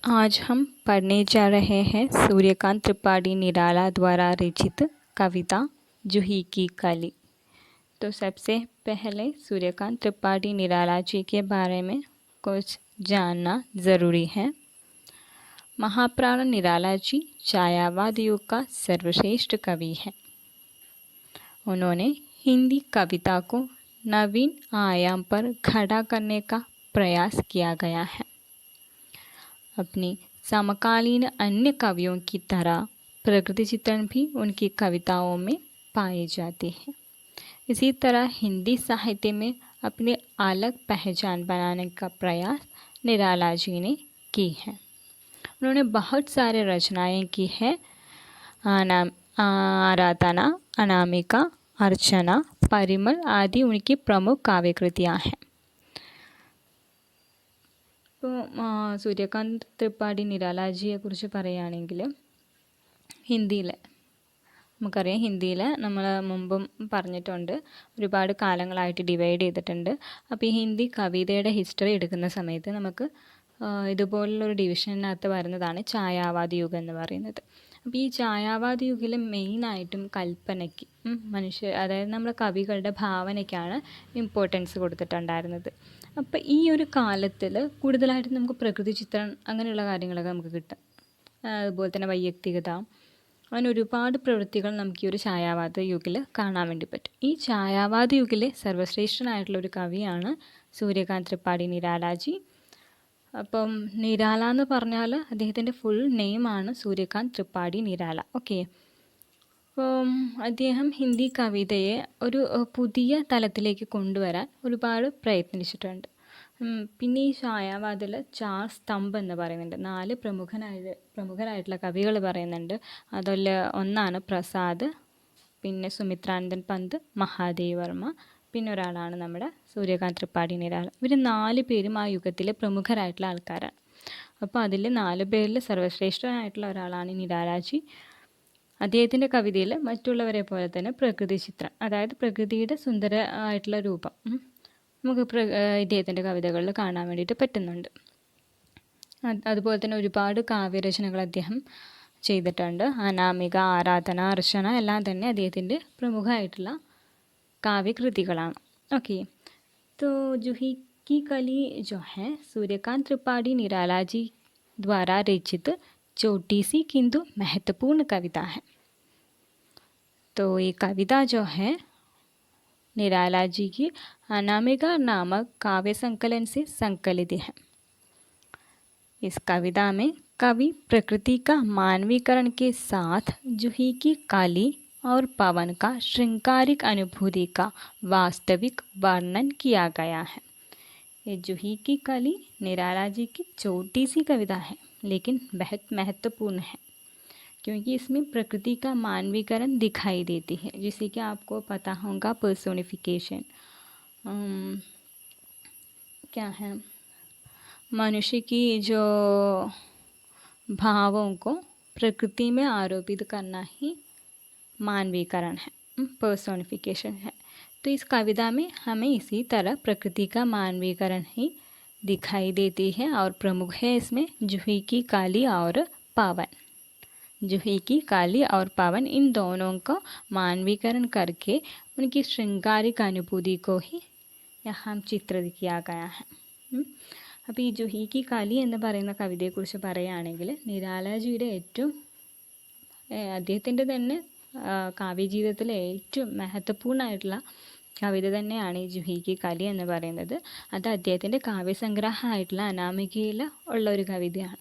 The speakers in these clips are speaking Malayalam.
आज हम पढ़ने जा रहे हैं सूर्यकांत त्रिपाठी निराला द्वारा रचित कविता जूही की कली। तो सबसे पहले सूर्यकांत त्रिपाठी निराला जी के बारे में कुछ जानना ज़रूरी है। महाप्राण निराला जी छायावाद युग का सर्वश्रेष्ठ कवि हैं। उन्होंने हिंदी कविता को नवीन आयाम पर खड़ा करने का प्रयास किया गया है। अपनी समकालीन अन्य कवियों की तरह प्रकृति चित्रण भी उनकी कविताओं में पाए जाते हैं। इसी तरह हिंदी साहित्य में अपनी अलग पहचान बनाने का प्रयास निराला जी ने की है। उन्होंने बहुत सारे रचनाएं की है। आराधना, अनामिका, अर्चना, परिमल आदि उनकी प्रमुख काव्य कृतियाँ हैं। ഇപ്പോൾ സൂര്യകാന്ത് ത്രിപാഠി നിരാലാജിയെക്കുറിച്ച് പറയുകയാണെങ്കിൽ നമുക്കറിയാം ഹിന്ദിയിൽ നമ്മൾ മുമ്പും പറഞ്ഞിട്ടുണ്ട്, ഒരുപാട് കാലങ്ങളായിട്ട് ഡിവൈഡ് ചെയ്തിട്ടുണ്ട്. അപ്പോൾ ഈ ഹിന്ദി കവിതയുടെ ഹിസ്റ്ററി എടുക്കുന്ന സമയത്ത് നമുക്ക് ഇതുപോലുള്ളൊരു ഡിവിഷനകത്ത് വരുന്നതാണ് ഛായാവാദി യുഗം എന്ന് പറയുന്നത്. അപ്പോൾ ഈ ഛായാവാദി യുഗത്തിൽ മെയിനായിട്ടും കൽപ്പനയ്ക്ക് അതായത് നമ്മുടെ കവികളുടെ ഭാവനയ്ക്കാണ് ഇമ്പോർട്ടൻസ് കൊടുത്തിട്ടുണ്ടായിരുന്നത്. അപ്പോൾ ഈ ഒരു കാലത്തിൽ കൂടുതലായിട്ടും നമുക്ക് പ്രകൃതി ചിത്രം അങ്ങനെയുള്ള കാര്യങ്ങളൊക്കെ നമുക്ക് കിട്ടും. അതുപോലെ തന്നെ വൈയക്തികത, അങ്ങനെ ഒരുപാട് പ്രവൃത്തികൾ നമുക്ക് ഈ ഒരു ഛായാവാദ യുഗത്തിൽ കാണാൻ വേണ്ടി പറ്റും. ഈ ഛായാവാദ യുഗത്തിലെ സർവശ്രേഷ്ഠനായിട്ടുള്ള ഒരു കവിയാണ് സൂര്യകാന്ത് ത്രിപാഠി നിരാലാജി. അപ്പം നിരാല എന്ന് പറഞ്ഞാൽ അദ്ദേഹത്തിൻ്റെ ഫുൾ നെയിമാണ് സൂര്യകാന്ത് ത്രിപാഠി നിരാല. ഓക്കെ. അപ്പം അദ്ദേഹം ഹിന്ദി കവിതയെ ഒരു പുതിയ തലത്തിലേക്ക് കൊണ്ടുവരാൻ ഒരുപാട് പ്രയത്നിച്ചിട്ടുണ്ട്. പിന്നെ ഈ ഛായാവാദിൽ 4 സ്തംഭ് എന്ന് പറയുന്നുണ്ട്. 4 പ്രമുഖരായിട്ടുള്ള കവികൾ പറയുന്നുണ്ട്. അതിൽ ഒന്നാണ് പ്രസാദ്, പിന്നെ സുമിത്രാനന്ദൻ പന്ത്, മഹാദേവ് വർമ്മ, പിന്നെ ഒരാളാണ് നമ്മുടെ സൂര്യകാന്ത് ത്രിപാഠി നിരാല. ഇവർ 4 പേരും ആ യുഗത്തിൽ പ്രമുഖരായിട്ടുള്ള ആൾക്കാരാണ്. അപ്പോൾ അതിൽ 4 പേരിൽ സർവശ്രേഷ്ഠനായിട്ടുള്ള ഒരാളാണ് നിരാലാജി. അദ്ദേഹത്തിൻ്റെ കവിതയിൽ മറ്റുള്ളവരെ പോലെ തന്നെ പ്രകൃതി ചിത്രം, അതായത് പ്രകൃതിയുടെ സുന്ദര ആയിട്ടുള്ള രൂപം നമുക്ക് ഇദ്ദേഹത്തിൻ്റെ കവിതകളിൽ കാണാൻ വേണ്ടിയിട്ട് പറ്റുന്നുണ്ട്. അതുപോലെ തന്നെ ഒരുപാട് കാവ്യരചനകൾ അദ്ദേഹം ചെയ്തിട്ടുണ്ട്. അനാമിക, ആരാധന, അർച്ചന എല്ലാം തന്നെ അദ്ദേഹത്തിൻ്റെ പ്രമുഖമായിട്ടുള്ള കാവ്യകൃതികളാണ്. ഓക്കെ. तो जूही की कली जो है सूर्यकांत त्रिपाठी निराला जी द्वारा रचित छोटी सी किंतु महत्वपूर्ण कविता है. तो ये कविता जो है निराला जी की अनामिका नामक काव्य संकलन से संकलित है. इस कविता में कवि प्रकृति का मानवीकरण के साथ जूही की काली और पवन का श्रृंगारिक अनुभूति का वास्तविक वर्णन किया गया है. ये जूही की कली निराला जी की छोटी सी कविता है लेकिन बहुत महत्वपूर्ण है, क्योंकि इसमें प्रकृति का मानवीकरण दिखाई देती है. जिससे कि आपको पता होगा पर्सोनिफिकेशन क्या है, मनुष्य की जो भावों को प्रकृति में आरोपित करना ही मानवीकरण है, पर्सोनिफिकेशन है. तो इस कविता में हमें इसी तरह प्रकृति का मानवीकरण ही दिखाई देती है. और प्रमुख है इसमें जूही की काली और पावन. जूही की काली और पावन इन दोनों का मानवीकरण करके उनकी श्रृंगारिक अनुभूति को ही यहाँ चित्रित किया गया है. അപ്പോൾ ഈ ജൂഹി की काली എന്ന് പറയുന്ന കവിതയെക്കുറിച്ച് പറയുകയാണെങ്കിൽ നിരാലാജിയുടെ ഏറ്റവും അദ്ദേഹത്തിൻ്റെ തന്നെ കാവ്യജീവിതത്തിലെ ഏറ്റവും മഹത്വപൂർണ്ണമായിട്ടുള്ള കവിത തന്നെയാണ് ഈ ജൂഹി की काली എന്ന് പറയുന്നത്. അത് അദ്ദേഹത്തിൻ്റെ കാവ്യസംഗ്രഹമായിട്ടുള്ള അനാമികയിൽ ഉള്ള ഒരു കവിതയാണ്.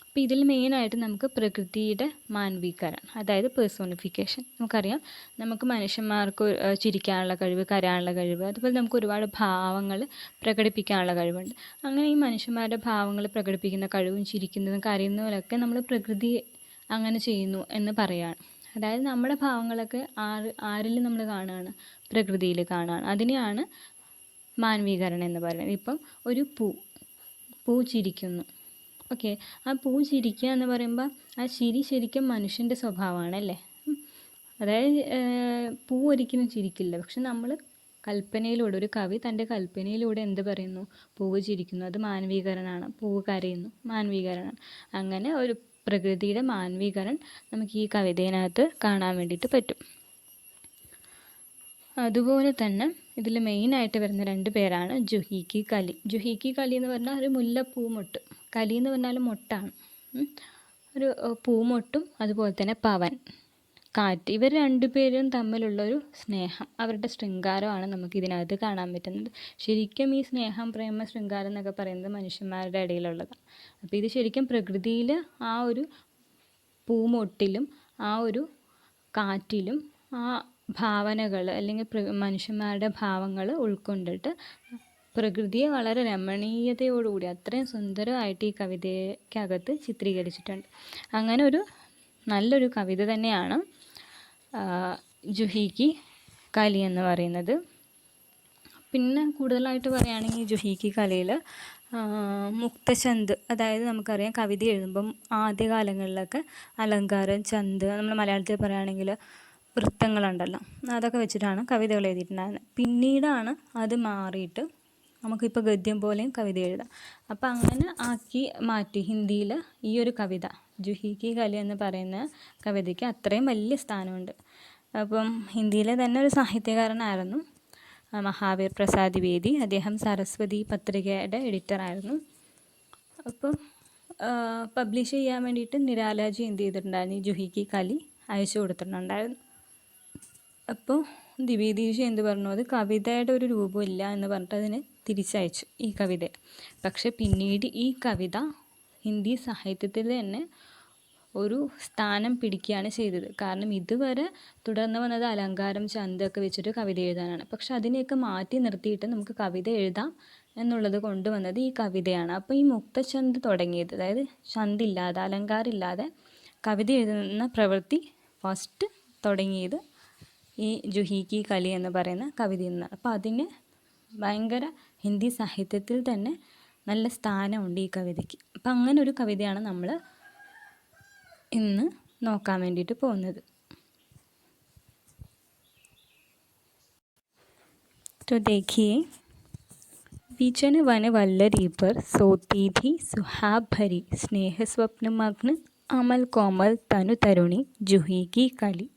അപ്പോൾ ഇതിൽ മെയിനായിട്ട് നമുക്ക് പ്രകൃതിയുടെ മാനവീകരണം, അതായത് പേഴ്സോണിഫിക്കേഷൻ. നമുക്കറിയാം, നമുക്ക് മനുഷ്യന്മാർക്ക് ചിരിക്കാനുള്ള കഴിവ്, കരയാനുള്ള കഴിവ്, അതുപോലെ നമുക്ക് ഒരുപാട് ഭാവങ്ങൾ പ്രകടിപ്പിക്കാനുള്ള കഴിവുണ്ട്. അങ്ങനെ ഈ മനുഷ്യന്മാരുടെ ഭാവങ്ങൾ പ്രകടിപ്പിക്കുന്ന കഴിവും ചിരിക്കുന്നതും കരയുന്നതിലൊക്കെ നമ്മൾ പ്രകൃതി അങ്ങനെ ചെയ്യുന്നു എന്ന് പറയുകയാണ്. അതായത് നമ്മുടെ ഭാവങ്ങളൊക്കെ ആരിൽ നമ്മൾ കാണുകയാണ്? പ്രകൃതിയിൽ കാണുകയാണ്. അതിനെയാണ് മാനവീകരണം എന്ന് പറയുന്നത്. ഇപ്പം ഒരു പൂ ചിരിക്കുന്നു. ഓക്കെ. ആ പൂ ചിരിക്കുക എന്ന് പറയുമ്പോൾ ആ ചിരി ശരിക്കും മനുഷ്യൻ്റെ സ്വഭാവമാണ്, അല്ലേ? അതായത് പൂ ഒരിക്കലും ചിരിക്കില്ല. പക്ഷെ നമ്മൾ കൽപ്പനയിലൂടെ ഒരു കവി തൻ്റെ കൽപ്പനയിലൂടെ എന്ത് പറയുന്നു? പൂവ് ചിരിക്കുന്നു, അത് മാനവീകരണമാണ്. പൂവ് കരയുന്നു, മാനവീകരണം. അങ്ങനെ ഒരു പ്രകൃതിയുടെ മാനവീകരണം നമുക്ക് ഈ കവിതയിനകത്ത് കാണാൻ വേണ്ടിയിട്ട് പറ്റും. അതുപോലെ തന്നെ ഇതിൽ മെയിനായിട്ട് വരുന്ന 2 പേരാണ് ജുഹി കി കലി. ജുഹി കി കലി എന്ന് പറഞ്ഞാൽ ഒരു മുല്ലപ്പൂമൊട്ട്, കലി എന്ന് പറഞ്ഞാൽ മൊട്ടാണ്. ഒരു പൂമൊട്ടും അതുപോലെ തന്നെ പവൻ, കാറ്റ്, ഇവർ 2 പേരും തമ്മിലുള്ളൊരു സ്നേഹം, അവരുടെ ശൃംഗാരമാണ് നമുക്ക് ഇതിനകത്ത് കാണാൻ പറ്റുന്നത്. ശരിക്കും ഈ സ്നേഹം, പ്രേമ, ശൃംഗാരം എന്നൊക്കെ പറയുന്നത് മനുഷ്യന്മാരുടെ ഇടയിലുള്ളതാണ്. അപ്പോൾ ഇത് ശരിക്കും പ്രകൃതിയിൽ ആ ഒരു പൂമൊട്ടിലും ആ ഒരു കാറ്റിലും ആ ഭാവനകൾ അല്ലെങ്കിൽ മനുഷ്യന്മാരുടെ ഭാവങ്ങൾ ഉൾക്കൊണ്ടിട്ട് പ്രകൃതിയെ വളരെ രമണീയതയോടുകൂടി അത്രയും സുന്ദരമായിട്ട് ഈ കവിതയ്ക്കകത്ത് ചിത്രീകരിച്ചിട്ടുണ്ട്. അങ്ങനെ ഒരു നല്ലൊരു കവിത തന്നെയാണ് ജുഹി കി കലി എന്ന് പറയുന്നത്. പിന്നെ കൂടുതലായിട്ട് പറയുകയാണെങ്കിൽ ജുഹി കി കലിയിൽ മുക്തഛന്ദ്, അതായത് നമുക്കറിയാം കവിത എഴുതുമ്പം ആദ്യകാലങ്ങളിലൊക്കെ അലങ്കാരം, ചന്ത്, നമ്മൾ മലയാളത്തിൽ പറയുകയാണെങ്കിൽ വൃത്തങ്ങളുണ്ടല്ലോ, അതൊക്കെ വെച്ചിട്ടാണ് കവിതകൾ എഴുതിയിട്ടുണ്ടായിരുന്നത്. പിന്നീടാണ് അത് മാറിയിട്ട് നമുക്കിപ്പോൾ ഗദ്യം പോലെയും കവിത എഴുതാം. അപ്പം അങ്ങനെ ആക്കി മാറ്റി ഹിന്ദിയിൽ ഈ ഒരു കവിത ജുഹി കി കലി എന്ന് പറയുന്ന കവിതയ്ക്ക് അത്രയും വലിയ സ്ഥാനമുണ്ട്. അപ്പം ഹിന്ദിയിലെ തന്നെ ഒരു സാഹിത്യകാരനായിരുന്നു മഹാവീർ പ്രസാദ് ദ്വിവേദി. അദ്ദേഹം സരസ്വതി പത്രികയുടെ എഡിറ്ററായിരുന്നു. അപ്പം പബ്ലിഷ് ചെയ്യാൻ വേണ്ടിയിട്ട് നിരാലാജി എന്ത് ചെയ്തിട്ടുണ്ടായിരുന്നു? ഈ ജുഹി കി കലി അയച്ചു കൊടുത്തിട്ടുണ്ടായിരുന്നു. അപ്പോൾ ദ്വിവേദിജി എന്ത് പറഞ്ഞു? അത് കവിതയുടെ ഒരു രൂപമില്ല എന്ന് പറഞ്ഞിട്ട് അതിന് തിരിച്ചയച്ചു ഈ കവിത. പക്ഷെ പിന്നീട് ഈ കവിത ഹിന്ദി സാഹിത്യത്തിൽ തന്നെ ഒരു സ്ഥാനം പിടിക്കുകയാണ് ചെയ്തത്. കാരണം ഇതുവരെ തുടർന്ന് വന്നത് അലങ്കാരം, ചന്തൊക്കെ വെച്ചിട്ട് കവിത എഴുതാനാണ്. പക്ഷെ അതിനെയൊക്കെ മാറ്റി നിർത്തിയിട്ട് നമുക്ക് കവിത എഴുതാം എന്നുള്ളത് കൊണ്ടുവന്നത് ഈ കവിതയാണ്. അപ്പോൾ ഈ മുക്തഛന്ദ് തുടങ്ങിയത്, അതായത് ചന്തില്ലാതെ, അലങ്കാരമില്ലാതെ കവിത എഴുതുന്ന പ്രവൃത്തി ഫസ്റ്റ് തുടങ്ങിയത് ഈ ജുഹി കി കലി എന്ന് പറയുന്ന കവിതയിൽ നിന്നാണ്. അപ്പോൾ അതിന് ഭയങ്കര ഹിന്ദി സാഹിത്യത്തിൽ തന്നെ നല്ല സ്ഥാനമുണ്ട് ഈ കവിതയ്ക്ക്. അപ്പം അങ്ങനെ ഒരു കവിതയാണ് നമ്മൾ ഇന്ന് നോക്കാൻ വേണ്ടിയിട്ട് പോകുന്നത്. तो देखिए, विजन वन वल्लरी पर सोती थी सुहाग भरी, स्नेह स्वप्न मग्न अमल कोमल तनु तरुणी जूही की कली।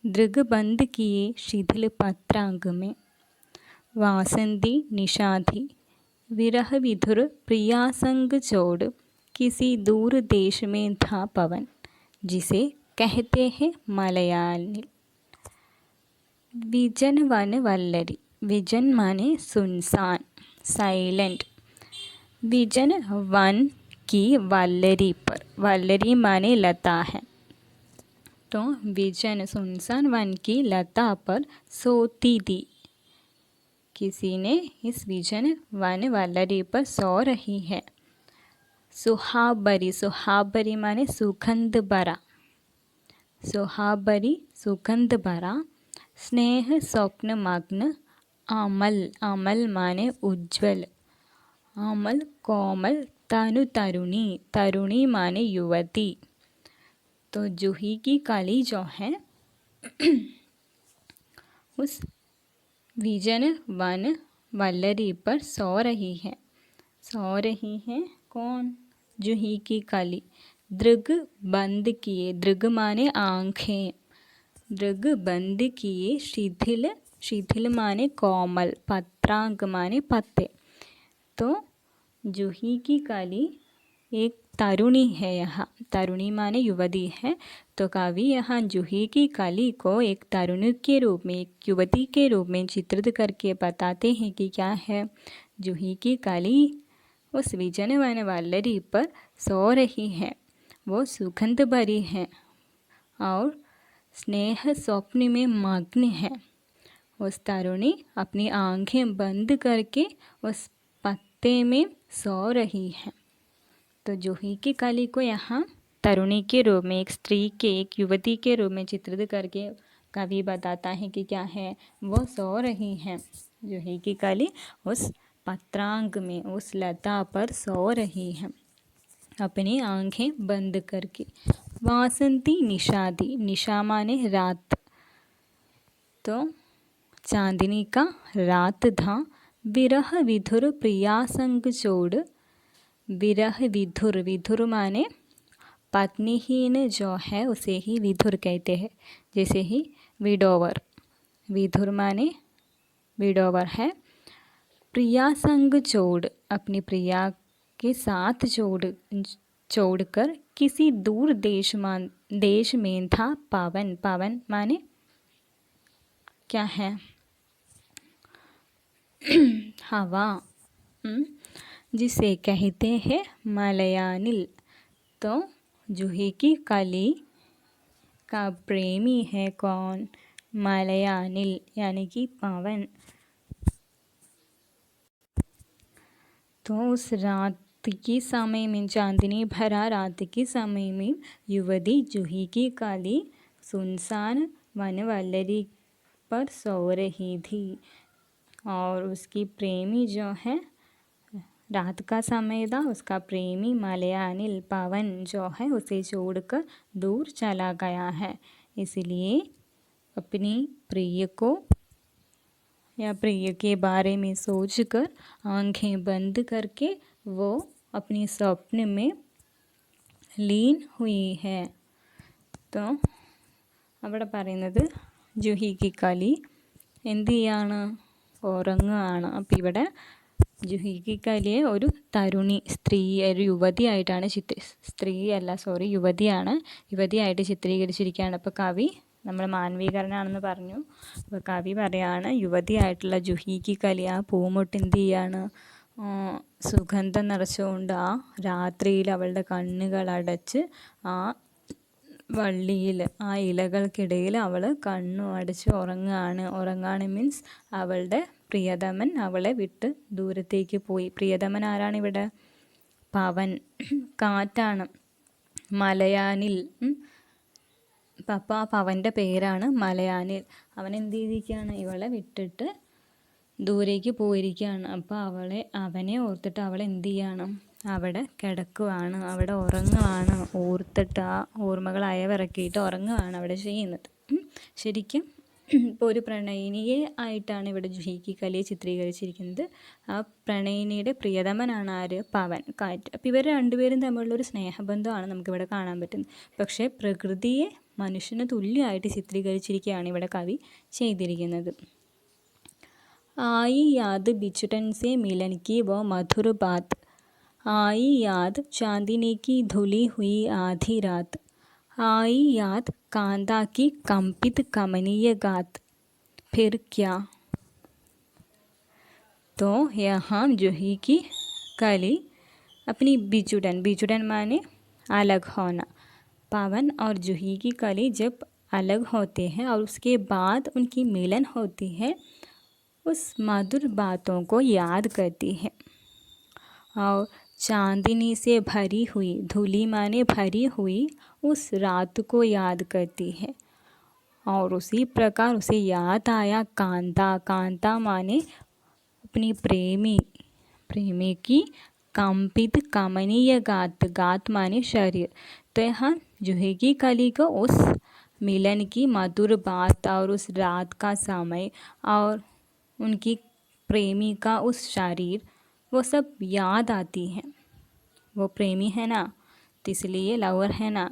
दृग बंद किए शिथिल पत्रांग में, वासंती निषाधी विरह विधुर प्रियासंग जोड़, किसी दूर देश में था पवन जिसे कहते हैं Malayali. Vision one Vallari, vision माने सुनसान, साइलेंट। विजन वन की वल्लरी पर, वल्लरी माने लता है, तो विजन सुनसान वन की लता पर सोती थी। किसी ने इस विजन वन वल्लरी पर सो रही है। सुहाबरी, सुहाबरी माने सुगंध भरा, सुहाबरी सुगंध भरा। स्नेह स्वप्न मग्न अमल, अमल माने उज्ज्वल, अमल कोमल तनु तरुणी, तरुणी माने युवती। तो जूही की कली जो है उस विजन वन वल्लरी पर सो रही है। सो रही है कौन? जूही की कली। दृग बंद किए, दृग माने आँखें, दृग बंद किए शिथिल, शिथिल माने कोमल, पत्रांग माने पत्ते। तो जूही की कली एक तरुणी है, यहाँ तरुणी माने युवती है। तो कवि यहाँ जूही की कली को एक तरुणी के रूप में, एक युवती के रूप में चित्रित करके बताते हैं कि क्या है? जूही की कली उस विजन वन वल्लरी पर सो रही है, वो सुगंध भरी है और स्नेह स्वप्न में मग्न है। उस तरुणी अपनी आंखें बंद करके उस पत्ते में सो रही है। तो जूही की कली को यहाँ तरुणी के रूप में, एक स्त्री के, एक युवती के रूप में चित्रित करके कवि बताता है कि क्या है? वो सो रही है। जूही की कली उस पत्रांग में, उस लता पर सो रही है अपनी आंखें बंद करके। वासंती निषादी, निशा माने रात, तो चांदनी का रात था, विरह विधुर प्रियासंग जोड़। विरह विधुर, विधुर माने पत्नीहीन जो है उसे ही विधुर कहते हैं, जैसे ही विडोवर। विधुर माने विडोवर है। प्रिया संग जोड़, अपनी प्रिया के साथ जोड़कर किसी दूर देश में था पावन। पावन माने क्या है? हवा, जिसे कहते हैं मलयानिल। तो जूही की कली का प्रेमी है कौन? मलयानिल यानी कि पावन। तो उस रात के समय में, चांदनी भरा रात के समय में, युवती जूही की काली सुनसान वनवल्लरी पर सो रही थी और उसकी प्रेमी जो है, रात का समय था, उसका प्रेमी मलयानिल पावन जो है उसे छोड़कर दूर चला गया है। इसलिए अपनी प्रिय को या प्रिय के बारे में सोचकर आंखें बंद करके वो अपनी स्वप्न में लीन हुई है. तो അവിടെ പറയുന്നത് ജുഹിക്ക് കലി എന്ത് ചെയ്യാണ്? ഉറങ്ങുകയാണ്. അപ്പോൾ ഇവിടെ ജുഹിക്ക് കലിയെ ഒരു തരുണി, സ്ത്രീ, ഒരു യുവതിയായിട്ടാണ് യുവതിയായിട്ട് ചിത്രീകരിച്ചിരിക്കുകയാണ്. അപ്പോൾ കവി നമ്മൾ മാനവീകരണമാണെന്ന് പറഞ്ഞു. അപ്പോൾ കവി പറയാണ്, യുവതിയായിട്ടുള്ള ജുഹിക്ക് കലി ആ പൂമൊട്ട് എന്ത് ചെയ്യാണ്? സുഗന്ധം നിറച്ചുകൊണ്ട് ആ രാത്രിയിൽ അവളുടെ കണ്ണുകൾ അടച്ച് ആ വള്ളിയിൽ, ആ ഇലകൾക്കിടയിൽ അവൾ കണ്ണു അടച്ച് ഉറങ്ങുകയാണ് മീൻസ് അവളുടെ പ്രിയതമൻ അവളെ വിട്ട് ദൂരത്തേക്ക് പോയി. പ്രിയതമൻ ആരാണിവിടെ? പവൻ, കാറ്റാണ്. മലയാനിൽ, അപ്പോൾ ആ പവൻ്റെ പേരാണ് മലയാനിൽ. അവൻ എന്ത് ചെയ്തിരിക്കുകയാണ്? ഇവളെ വിട്ടിട്ട് ദൂരേക്ക് പോയിരിക്കുകയാണ്. അപ്പോൾ അവനെ ഓർത്തിട്ട് അവൾ എന്ത് ചെയ്യണം? അവിടെ കിടക്കുകയാണ്, അവിടെ ഉറങ്ങുകയാണ്. ഓർത്തിട്ട് ആ ഓർമ്മകൾ അയവിറക്കിയിട്ട് ഉറങ്ങുകയാണ് അവിടെ ചെയ്യുന്നത്. ശരിക്കും ഇപ്പോൾ ഒരു പ്രണയിനിയെ ആയിട്ടാണ് ഇവിടെ ജുഹിക്ക് കലിയെ ചിത്രീകരിച്ചിരിക്കുന്നത്. ആ പ്രണയിനിയുടെ പ്രിയതമനാണ് ആര്? പവൻ, കാറ്റ്. അപ്പോൾ ഇവർ രണ്ടുപേരും തമ്മിലുള്ളൊരു സ്നേഹബന്ധമാണ് നമുക്കിവിടെ കാണാൻ പറ്റുന്നത്. പക്ഷേ പ്രകൃതിയെ മനുഷ്യന് തുല്യമായിട്ട് ചിത്രീകരിച്ചിരിക്കുകയാണ് ഇവിടെ കവി ചെയ്തിരിക്കുന്നത്. आई याद बिछुटन से मिलन की वो मधुर बात, आई याद चांदनी की धुली हुई आधी रात, आई याद कांदा की कंपित कमनीय गात, फिर क्या? तो यहाँ जूही की कली अपनी बिछुड़न माने अलग होना, पवन और जूही की कली जब अलग होते हैं और उसके बाद उनकी मिलन होती है, उस मधुर बातों को याद करती है और चांदनी से भरी हुई, धूली माने भरी हुई, उस रात को याद करती है। और उसी प्रकार उसे याद आया कांता माने अपनी प्रेमी की कंपित कमनीय गात माने शरीर। तो यहाँ जूही की कली को उस मिलन की मधुर बात और उस रात का समय और उनकी प्रेमी का उस शरीर, वो सब याद आती हैं. वो प्रेमी है ना, तो इसलिए लवर है ना.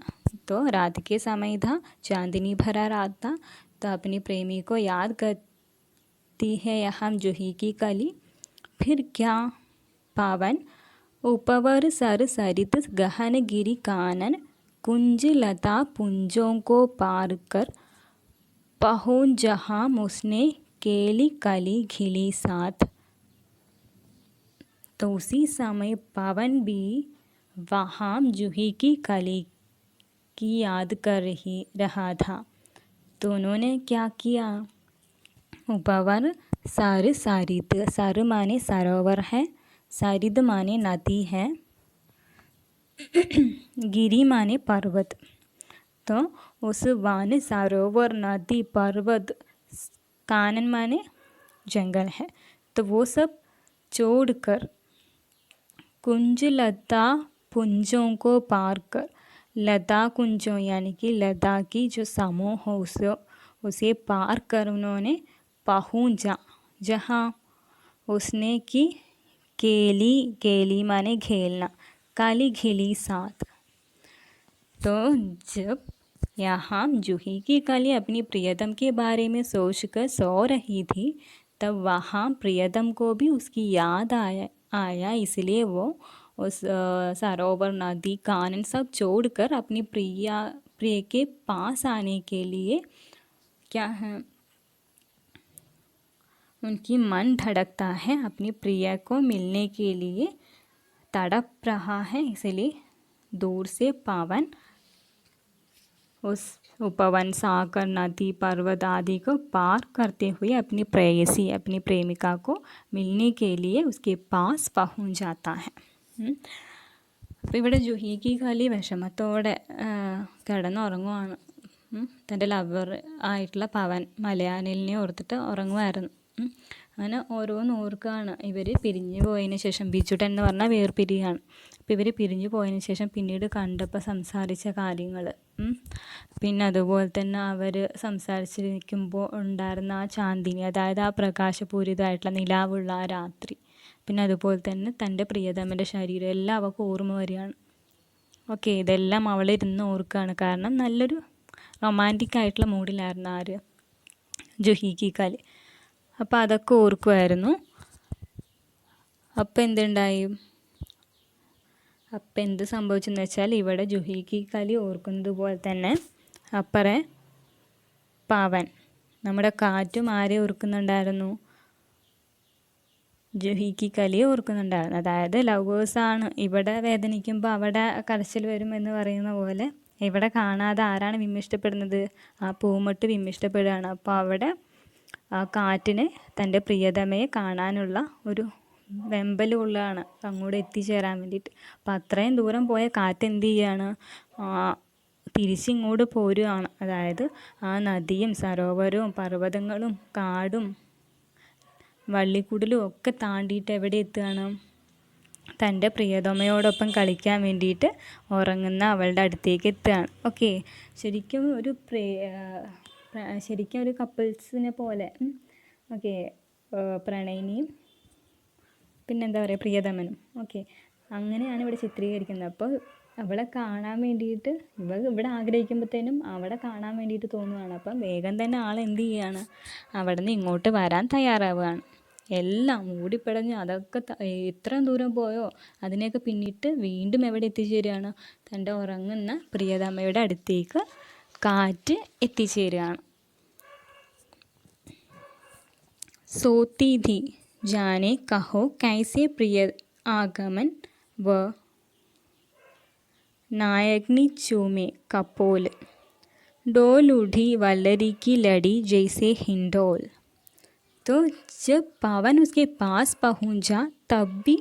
तो रात के समय था, चांदनी भरा रात था, तो अपनी प्रेमी को याद करती है यहाँ जूही की कली. फिर क्या? पावन उपवर सर सरित गहन गिरी कानन, कुंज लता पुंजों को पार कर पहुँच जहाँ उसने केली कली खिली साथ. तो उसी समय पवन भी वहाँ जूही की कली की याद कर रहा था. तो उन्होंने क्या किया? उपवर सर सरित, सर माने सरोवर है, सरिद माने नदी है, गिरी माने पर्वत. तो उस वन, सरोवर, नदी, पर्वत, कानन माने जंगल है, तो वो सब छोड़कर कुंज लता पुंजों को पार कर, लता कुंजों यानी कि लता की जो समूह हो उसे पार कर उन्होंने पहुंचा जहाँ उसने की केली, केली माने खेलना, काली घिली साथ। तो जब यहाँ जूही की काली अपनी प्रियतम के बारे में सोचकर सो रही थी, तब वहाँ प्रियतम को भी उसकी याद आया, इसलिए वो उस सरोवर, नदी, कानन सब छोड़कर अपनी प्रिय के पास आने के लिए क्या है, उनकी मन धड़कता है, अपनी प्रिय को मिलने के लिए तड़प रहा है, इसलिए दूर से पवन उस उपवन, सागर, नदी, पर्वत आदि को पार करते हुए अपनी प्रेयसी, अपनी प्रेमिका को मिलने के लिए उसके पास पहुंच जाता है. അപ്പോൾ ഇവിടെ ജുഹിക്ക് കളി വിഷമത്തോടെ കിടന്നുറങ്ങുവാണ്. തൻ്റെ ലവർ ആയിട്ടുള്ള പവൻ മലയാനിലിനെ ഓർത്തിട്ട് ഉറങ്ങുമായിരുന്നു. അങ്ങനെ ഓരോന്ന് ഓർക്കുകയാണ്. ഇവർ പിരിഞ്ഞു പോയതിന് ശേഷം, ബിജുട്ടൻ എന്ന് പറഞ്ഞാൽ വേർപിരിയാണ്. അപ്പോൾ ഇവർ പിരിഞ്ഞു പോയതിന് ശേഷം പിന്നീട് കണ്ടപ്പോൾ സംസാരിച്ച കാര്യങ്ങൾ, പിന്നെ അതുപോലെ തന്നെ അവർ സംസാരിച്ചിരിക്കുമ്പോൾ ഉണ്ടായിരുന്ന ആ ചാന്ദിനി, അതായത് ആ പ്രകാശപൂരിതമായിട്ടുള്ള നിലാവുള്ള ആ രാത്രി, പിന്നെ അതുപോലെ തന്നെ തൻ്റെ പ്രിയതമൻ്റെ ശരീരം എല്ലാം അവൾക്ക് ഓർമ്മ വരികയാണ്. ഓക്കെ, ഇതെല്ലാം അവളിരുന്ന് ഓർക്കുകയാണ്. കാരണം നല്ലൊരു റൊമാൻറ്റിക് ആയിട്ടുള്ള മൂഡിലായിരുന്നു ആര്, ജുഹിക്ക് കാലി. അപ്പോൾ അതൊക്കെ ഓർക്കുമായിരുന്നു. അപ്പം എന്തുണ്ടായി, അപ്പം എന്ത് സംഭവിച്ചെന്ന് വെച്ചാൽ, ഇവിടെ ജുഹിക്ക് കാലി ഓർക്കുന്നത് പോലെ തന്നെ അപ്പറെ പവൻ, നമ്മുടെ കാറ്റും ആരെ ഓർക്കുന്നുണ്ടായിരുന്നു, ജുഹിക്ക് കലിയെ ഓർക്കുന്നുണ്ടായിരുന്നു. അതായത് ലവേഴ്സാണ്. ഇവിടെ വേദനിക്കുമ്പോൾ അവിടെ കരച്ചിൽ വരും എന്ന് പറയുന്ന പോലെ ഇവിടെ കാണാതെ ആരാണ് വിമ്മിഷ്ടപ്പെടുന്നത്, ആ പൂമൊട്ട് വിമ്മിഷ്ടപ്പെടുകയാണ്. അപ്പോൾ അവിടെ ആ കാറ്റിന് തൻ്റെ പ്രിയതമയെ കാണാനുള്ള ഒരു വെമ്പലുള്ളതാണ് അങ്ങോട്ട് എത്തിച്ചേരാൻ വേണ്ടിയിട്ട്. അപ്പം അത്രയും ദൂരം പോയ കാറ്റ് എന്ത് ചെയ്യുകയാണ്, തിരിച്ചിങ്ങോട്ട് പോരുകയാണ്. അതായത് ആ നദിയും സരോവരവും പർവ്വതങ്ങളും കാടും വള്ളിക്കുടലും ഒക്കെ താണ്ടിയിട്ട് എവിടെ എത്തുകയാണ്, തൻ്റെ പ്രിയതമയോടൊപ്പം കളിക്കാൻ വേണ്ടിയിട്ട് ഉറങ്ങുന്ന അവളുടെ അടുത്തേക്ക് എത്തുകയാണ്. ഓക്കെ, ശരിക്കും ഒരു കപ്പിൾസിനെ പോലെ, ഓക്കെ, പ്രണയിനിയും പിന്നെന്താ പറയുക പ്രിയതമനും, ഓക്കെ, അങ്ങനെയാണ് ഇവിടെ ചിത്രീകരിക്കുന്നത്. അപ്പോൾ അവളെ കാണാൻ വേണ്ടിയിട്ട് ഇവിടെ ആഗ്രഹിക്കുമ്പോഴത്തേനും അവിടെ കാണാൻ വേണ്ടിയിട്ട് തോന്നുകയാണ്. അപ്പം വേഗം തന്നെ ആൾ എന്ത് ചെയ്യുകയാണ്, അവിടെ നിന്ന് ഇങ്ങോട്ട് വരാൻ തയ്യാറാവുകയാണ്. എല്ലാം മൂടിപ്പിടഞ്ഞ് അതൊക്കെ എത്രയും ദൂരം പോയോ അതിനെയൊക്കെ പിന്നിട്ട് വീണ്ടും എവിടെ എത്തിച്ചേരുകയാണ്, തൻ്റെ ഉറങ്ങുന്ന പ്രിയതമയുടെ അടുത്തേക്ക് കാറ്റ് എത്തിച്ചേരുകയാണ്. सोती थी जाने कहो कैसे प्रिय आगमन व नायकनी चूमे कपोल, डोल उठी वल्लरी की लड़ी जैसे हिंडोल. तो जब पवन उसके पास पहुंचा तब भी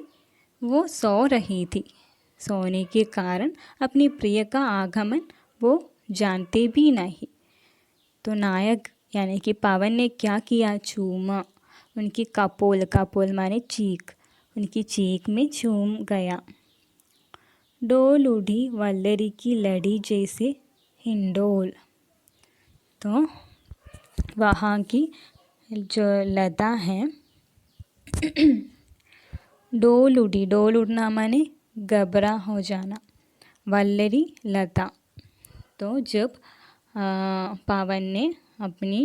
वो सो रही थी. सोने के कारण अपनी प्रिय का आगमन वो जानते भी नहीं. तो नायक यानी कि पवन ने क्या किया, चूमा उनकी कपोल माने चीख, उनकी चीख में चूम गया. डोल उठी वल्लरी की लड़ी जैसे हिंडोल. तो वहाँ की जो लता है, डोल उड़ना माने घबरा हो जाना, वल्लरी लता. तो जब पवन ने अपनी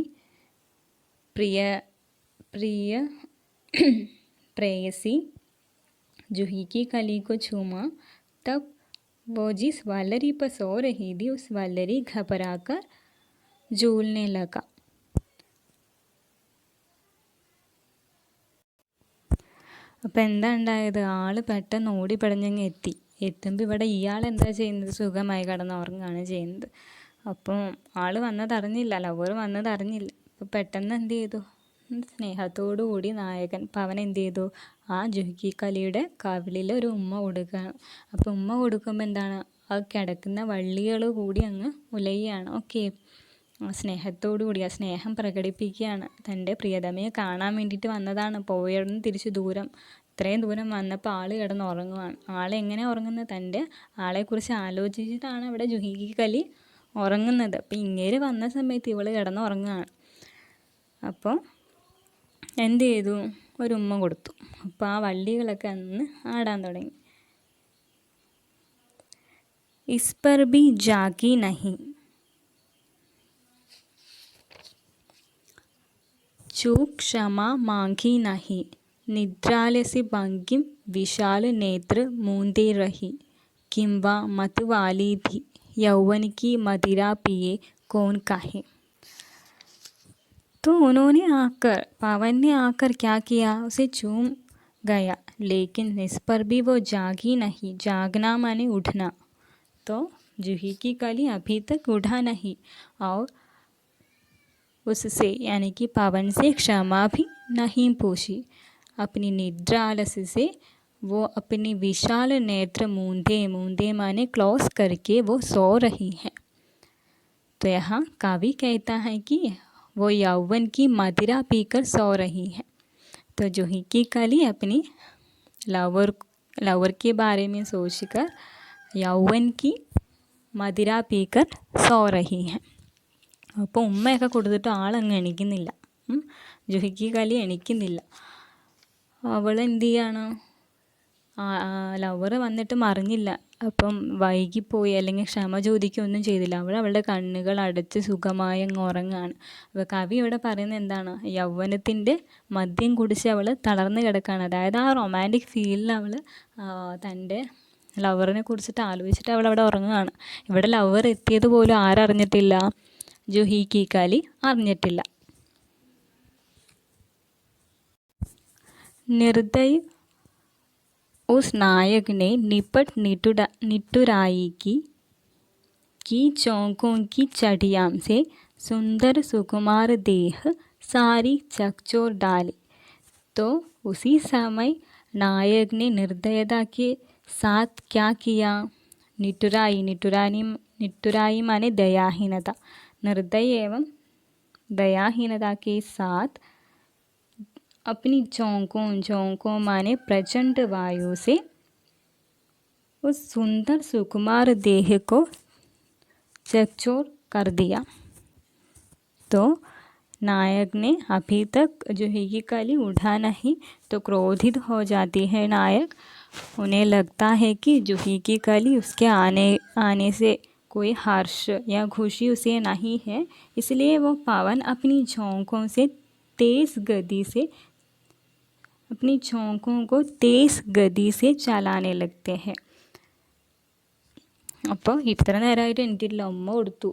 प्रिय प्रेयसी जूही की कली को चूमा, तब वो जिस वल्लरी पर सो रही थी उस वल्लरी घबरा कर झूलने लगा. അപ്പം എന്താ ഉണ്ടായത്, ആൾ പെട്ടെന്ന് ഓടിപ്പടഞ്ഞങ്ങ് എത്തുമ്പോൾ ഇവിടെ ഇയാൾ എന്താ ചെയ്യുന്നത്, സുഖമായി കിടന്നുറങ്ങുകയാണ് ചെയ്യുന്നത്. അപ്പം ആൾ വന്നതറിഞ്ഞില്ല, ലവർ വന്നതറിഞ്ഞില്ല. അപ്പോൾ പെട്ടെന്ന് എന്ത് ചെയ്തു, സ്നേഹത്തോടു കൂടി നായകൻ പവൻ എന്ത് ചെയ്തു, ആ ജുഹിക്ക് കലിയുടെ കവിളിൽ ഒരു ഉമ്മ കൊടുക്കുകയാണ്. അപ്പോൾ ഉമ്മ കൊടുക്കുമ്പോൾ എന്താണ്, ആ കിടക്കുന്ന വള്ളികൾ കൂടി അങ്ങ് ഉലയുകയാണ്. ഓക്കെ, സ്നേഹത്തോടു കൂടി ആ സ്നേഹം പ്രകടിപ്പിക്കുകയാണ്. തൻ്റെ പ്രിയതമയെ കാണാൻ വേണ്ടിയിട്ട് വന്നതാണ്, പോയവിടുന്ന് തിരിച്ച് ഇത്രയും ദൂരം വന്നപ്പോൾ ആൾ കിടന്ന് ഉറങ്ങുവാണ്. ആളെങ്ങനെ ഉറങ്ങുന്നത്, തൻ്റെ ആളെക്കുറിച്ച് ആലോചിച്ചിട്ടാണ് ഇവിടെ ജുഹിക്ക് കലി ഉറങ്ങുന്നത്. അപ്പോൾ ഇങ്ങേര് വന്ന സമയത്ത് ഇവൾ കിടന്ന് ഉറങ്ങുകയാണ്. അപ്പോൾ എന്ത് ചെയ്തു, ഒരു ഉമ്മ കൊടുത്തു. അപ്പോൾ ആ വള്ളികളൊക്കെ അന്ന് ആടാൻ തുടങ്ങി. ഇസ് പർ ബി ജാഗി നഹി, ചൂക് ക്ഷമ മാംഗി നഹി, നിദ്രാലസി ഭംഗിം വിശാൽ നേത്ര മൂന്തേ रही, किंवा मत वाली थी यौवन की मदिरा पिए कौन काहे। तो उन्होंने आकर, पावन ने आकर क्या किया, उसे चूम गया, लेकिन इस पर भी वो जागी नहीं। जागना माने उठना, तो जूही की कली अभी तक उठा नहीं और उससे यानी कि पवन से क्षमा भी नहीं पूछी। अपनी निद्रा आलस्य से वो अपनी विशाल नेत्र मूंदे, मूंदे माने क्लोज करके वो सो रही है। तो यहाँ कवि कहता है कि वो यौवन की मदिरा पीकर सो रही है। तो जूही की कली अपनी लवर के बारे में सोचकर यौवन की मदिरा पीकर सो रही है. അപ്പോൾ ഉമ്മയൊക്കെ കൊടുത്തിട്ട് ആളങ്ങ് എണീക്കുന്നില്ല. ജുഹിക്ക് കലി എണീക്കുന്നില്ല. അവൾ എന്ത് ചെയ്യാണ്, ലവർ വന്നിട്ട് മറിഞ്ഞില്ല, അപ്പം വൈകിപ്പോയി അല്ലെങ്കിൽ ക്ഷമ ചോദിക്കുകയൊന്നും ചെയ്തില്ല. അവളുടെ കണ്ണുകൾ അടച്ച് സുഖമായി അങ്ങ് ഉറങ്ങുകയാണ്. അപ്പോൾ കവി ഇവിടെ പറയുന്നത് എന്താണ്, യൗവനത്തിൻ്റെ മദ്യം കുടിച്ച് അവൾ തളർന്ന് കിടക്കുകയാണ്. അതായത് ആ റൊമാൻറ്റിക് ഫീലിൽ അവൾ തൻ്റെ ലവറിനെ കുറിച്ചിട്ട് ആലോചിച്ചിട്ട് അവൾ അവിടെ ഉറങ്ങുകയാണ്. ഇവിടെ ലവർ എത്തിയത് പോലും ആരറിഞ്ഞിട്ടില്ല, ജൂഹി की कली അറിഞ്ഞിട്ടില്ല. निर्दय उस नायक ने निपट निटुराई की चौकों की चढ़ियाम से सुंदर सुकुमार देह सारी चकचोर डाली. तो उसी समय नायक ने निर्दयता के साथ क्या किया, निटुराई माने दयाहीनता, निर्दय एवं दयाहीनता के साथ अपनी चौंकों माने प्रचंड वायु से उस सुंदर सुकुमार देह को चकचोर कर दिया. तो नायक ने अभी तक जूही की कली उठा नहीं, तो क्रोधित हो जाती है नायक. उन्हें लगता है कि जूही की कली उसके आने से कोई हर्ष या खुशी उसे नहीं है, इसलिए वो पवन अपनी झोंकों को तेज़ गति से चलाने लगते हैं. അപ്പോൾ ഇത്ര നേരമായിട്ട് എണീറ്റിട്ടില്ല, ഉമ്മ കൊടുത്തു,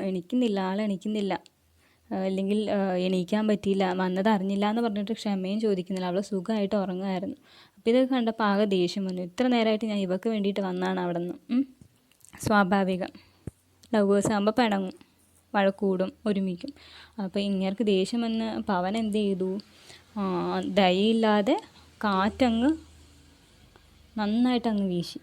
എണീക്കുന്നില്ല, ആളെണീക്കുന്നില്ല, അല്ലെങ്കിൽ എണീക്കാൻ പറ്റിയില്ല, വന്നത് അറിഞ്ഞില്ല എന്ന് പറഞ്ഞിട്ട് ക്ഷമയും ചോദിക്കുന്നില്ല, അവൾ സുഖമായിട്ട് ഉറങ്ങുമായിരുന്നു. അപ്പോൾ ഇത് കണ്ടപ്പോൾ ആകെ ദേഷ്യം വന്നു. ഇത്ര നേരമായിട്ട് ഞാൻ ഇവക്ക് വേണ്ടിയിട്ട് വന്നതാണ് അവിടെ നിന്ന്. സ്വാഭാവികം, ലവേഴ്സ് ആകുമ്പോൾ പിണങ്ങും, വഴക്കൂടും, ഒരുമിക്കും. അപ്പോൾ ഇങ്ങേർക്ക് ദേഷ്യം വന്ന് പവൻ എന്ത് ചെയ്തു, ദയയില്ലാതെ കാറ്റങ്ങ് നന്നായിട്ടങ്ങ് വീശി.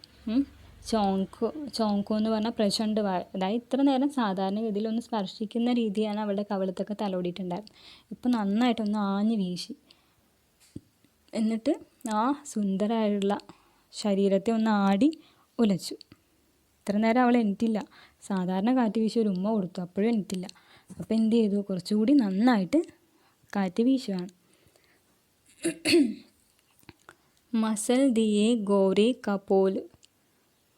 ചോങ്കോ എന്ന് പറഞ്ഞാൽ പ്രചണ്ഡ് വായ, അതായത് ഇത്ര നേരം സാധാരണഗതിയിൽ ഒന്ന് സ്പർശിക്കുന്ന രീതിയാണ് അവളുടെ കവിളത്തൊക്കെ തലോടിയിട്ടുണ്ടായിരുന്നത്. ഇപ്പം നന്നായിട്ടൊന്ന് ആഞ്ഞ് വീശി. എന്നിട്ട് ആ സുന്ദരമായുള്ള ശരീരത്തെ ഒന്ന് ആടി ഉലച്ചു. ഇത്ര നേരം അവൾ എണീറ്റില്ല, സാധാരണ കാറ്റ് വീശി ഒരു ഉമ്മ കൊടുത്തു, അപ്പോഴും എണീറ്റില്ല. അപ്പോൾ എന്ത് ചെയ്തു, കുറച്ചുകൂടി നന്നായിട്ട് കാറ്റ് വീശുകയാണ്. मसल दिए गोरे कपोल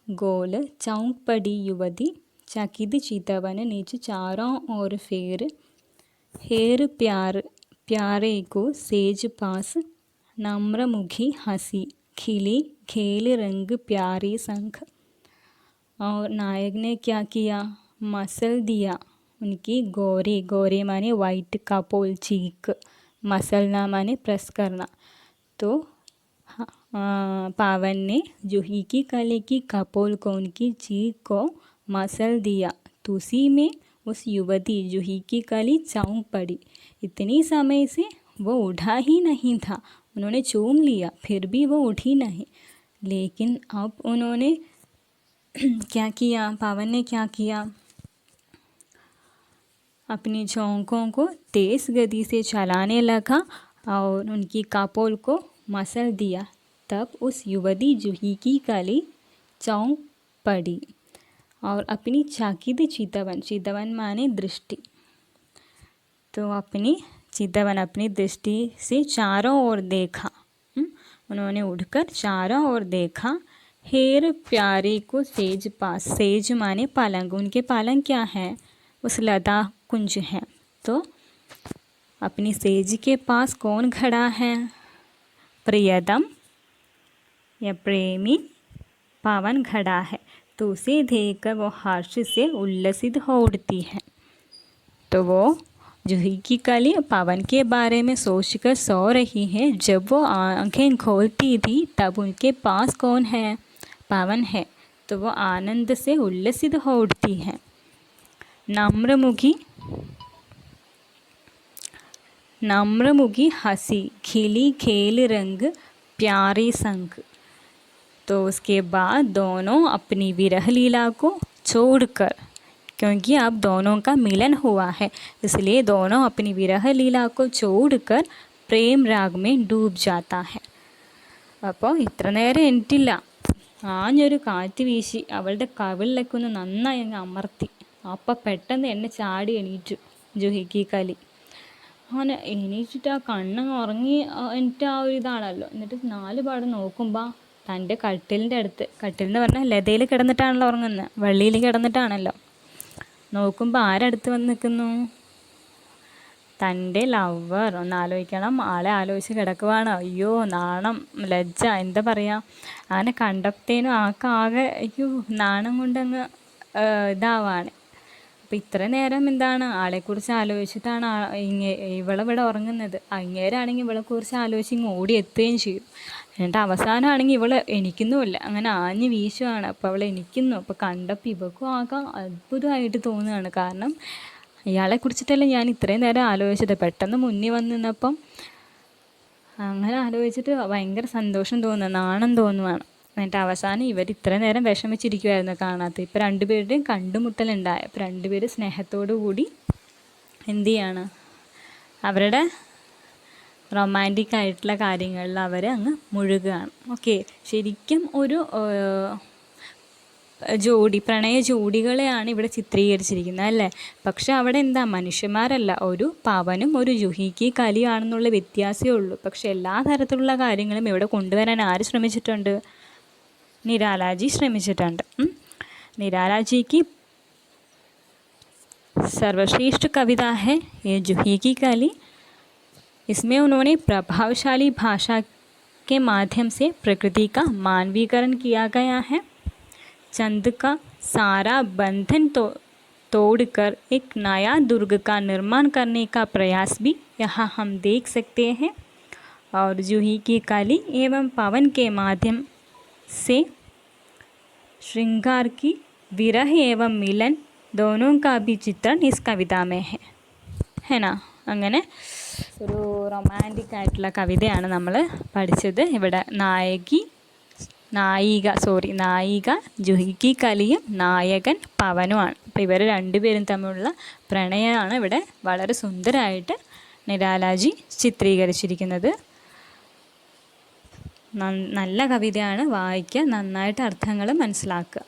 गोल चौंक पड़ी युवती, चकित चितवन नीच चारों ओर फेर, हेर प्यारे को सेज पास, नम्र मुखी हंसी खिली खेल रंग प्यारी संख. और नायक ने क्या किया, मसल दिया उनकी गोरे माने वाइट, कपोल चीक, मसलना माने प्रेस करना. तो पावन ने जूही की कली की कपोल को, उनकी चीख को मसल दिया. तो उसी में उस युवती जूही की कली चौंक पड़ी. इतनी समय से वो उठा ही नहीं था, उन्होंने चूम लिया, फिर भी वो उठी नहीं. लेकिन अब उन्होंने क्या किया, पावन ने क्या किया, अपनी झोंकों को तेज़ गति से चलाने लगा और उनकी कपोल को मसल दिया. तब उस युवती जूही की कली चौंक पड़ी और अपनी चकित चितवन माने दृष्टि, तो अपनी चितवन अपनी दृष्टि से चारों ओर देखा। उन्होंने उठकर चारों ओर देखा। हेर प्यारे को सेज पास, सेज माने पलंग, उनके पलंग क्या है, उस लता कुंज है। तो अपनी सेज के पास कौन खड़ा है, प्रियतम या प्रेमी पवन खड़ा है। तो उसे देखकर वो हर्ष से उल्लसित हो उठती है। तो वो जूही की कली पवन के बारे में सोचकर सो रही है। जब वो आंखें खोलती थी तब उनके पास कौन है, पवन है। तो वो आनंद से उल्लसित हो उठती है। नम्रमुखी हंसी, खिली खेल रंग प्यारे संग। तो उसके बाद दोनों अपनी विरह लीला को छोड़कर, क्योंकि अब दोनों का मिलन हुआ है इसलिए दोनों अपनी विरह लीला को छोड़कर प्रेम राग में डूब जाता है। അപ്പോൾ ഇത്ര നേരം എനിട്ടില്ല, ആഞ്ഞൊരു കാറ്റ് വീശി അവളുടെ കവിളിലേക്ക് ഒന്ന് നന്നായി അങ്ങ് അമർത്തി. അപ്പം പെട്ടെന്ന് എന്നെ ചാടി എണീറ്റു ജുഹിക്ക് കലി. അങ്ങനെ എണീറ്റിട്ട് ആ കണ്ണങ്ങ് ഉറങ്ങി എന്നിട്ട് ആ ഒരു ഇതാണല്ലോ. എന്നിട്ട് 4 പാട് നോക്കുമ്പോൾ തൻ്റെ കട്ടിലിൻ്റെ അടുത്ത്, കട്ടിലെന്ന് പറഞ്ഞാൽ ലതയിൽ കിടന്നിട്ടാണല്ലോ ഉറങ്ങുന്നത്, വള്ളിയിൽ കിടന്നിട്ടാണല്ലോ. നോക്കുമ്പോൾ ആരടുത്ത് വന്ന് നിൽക്കുന്നു, തൻ്റെ ലവർ. ഒന്ന് ആലോചിക്കണം, ആളെ ആലോചിച്ച് കിടക്കുവാണ്. അയ്യോ നാണം, ലജ്ജ, എന്താ പറയുക. അങ്ങനെ കണ്ടപ്പോഴത്തേനും ആകെ അയ്യോ നാണം കൊണ്ടങ്ങ് ഇതാവാണ്. അപ്പോൾ ഇത്ര നേരം എന്താണ് ആളെക്കുറിച്ച് ആലോചിച്ചിട്ടാണ് ഇവളിവിടെ ഉറങ്ങുന്നത്. അങ്ങേരാണെങ്കിൽ ഇവളെക്കുറിച്ച് ആലോചിച്ച് ഇങ്ങ് ഓടി എത്തുകയും ചെയ്യും. എന്നിട്ട് അവസാനമാണെങ്കിൽ ഇവൾ എണീക്കുന്നുമില്ല, അങ്ങനെ ആഞ്ഞ് വീശുവാണ്. അപ്പോൾ അവൾ എണീക്കുന്നു. അപ്പോൾ കണ്ടപ്പോൾ ഇവൾക്കും ആകെ അത്ഭുതമായിട്ട് തോന്നുകയാണ്. കാരണം ഇയാളെ കുറിച്ചിട്ടല്ല ഞാൻ ഇത്രയും നേരം ആലോചിച്ചത്, പെട്ടെന്ന് മുന്നിൽ വന്ന് നിന്നപ്പം അങ്ങനെ ആലോചിച്ചിട്ട് ഭയങ്കര സന്തോഷം തോന്നുന്നു, നാണം തോന്നുവാണ്. എന്നിട്ട് അവസാനം ഇവർ ഇത്രയും നേരം വിഷമിച്ചിരിക്കുമായിരുന്നു കാണാത്ത. ഇപ്പോൾ രണ്ടുപേരുടെയും കണ്ടുമുട്ടലുണ്ടായി. അപ്പോൾ രണ്ടുപേരും സ്നേഹത്തോടു കൂടി എന്തു ചെയ്യാണ്, അവരുടെ റൊമാൻറ്റിക് ആയിട്ടുള്ള കാര്യങ്ങളിൽ അവർ അങ്ങ് മുഴുകുകയാണ്. ഓക്കെ, ശരിക്കും ഒരു ജോഡി, പ്രണയ ജോഡികളെയാണ് ഇവിടെ ചിത്രീകരിച്ചിരിക്കുന്നത് അല്ലേ. പക്ഷെ അവിടെ എന്താ, മനുഷ്യന്മാരല്ല, ഒരു പവനും ഒരു ജൂഹിക്ക് കലിയാണെന്നുള്ള വ്യത്യാസമേ ഉള്ളൂ. പക്ഷെ എല്ലാ തരത്തിലുള്ള കാര്യങ്ങളും ഇവിടെ കൊണ്ടുവരാൻ ആര് ശ്രമിച്ചിട്ടുണ്ട്, निराला जी ശ്രമിച്ചിട്ടുണ്ട്. निराला जी की सर्वश्रेष्ठ कविता है ये जूही की कली. इसमें उन्होंने प्रभावशाली भाषा के माध्यम से प्रकृति का मानवीकरण किया गया है. चंद का सारा बंधन तोड़कर एक नया दुर्ग का निर्माण करने का प्रयास भी यहाँ हम देख सकते हैं. और जूही की कली एवं पवन के माध्यम से श्रृंगार की विरह एवं मिलन दोनों का भी चित्रण इस कविता में है ना. അങ്ങനെ ഒരു റൊമാൻറ്റിക് ആയിട്ടുള്ള കവിതയാണ് നമ്മൾ പഠിച്ചത്. ഇവിടെ നായിക ജൂഹിക്ക് കലിയും നായകൻ പവനുമാണ്. അപ്പോൾ ഇവർ രണ്ടുപേരും തമ്മിലുള്ള പ്രണയമാണ് ഇവിടെ വളരെ സുന്ദരമായിട്ട് നിരാലാജി ചിത്രീകരിച്ചിരിക്കുന്നത്. നല്ല കവിതയാണ്, വായിക്കുക, നന്നായിട്ട് അർത്ഥങ്ങൾ മനസ്സിലാക്കുക.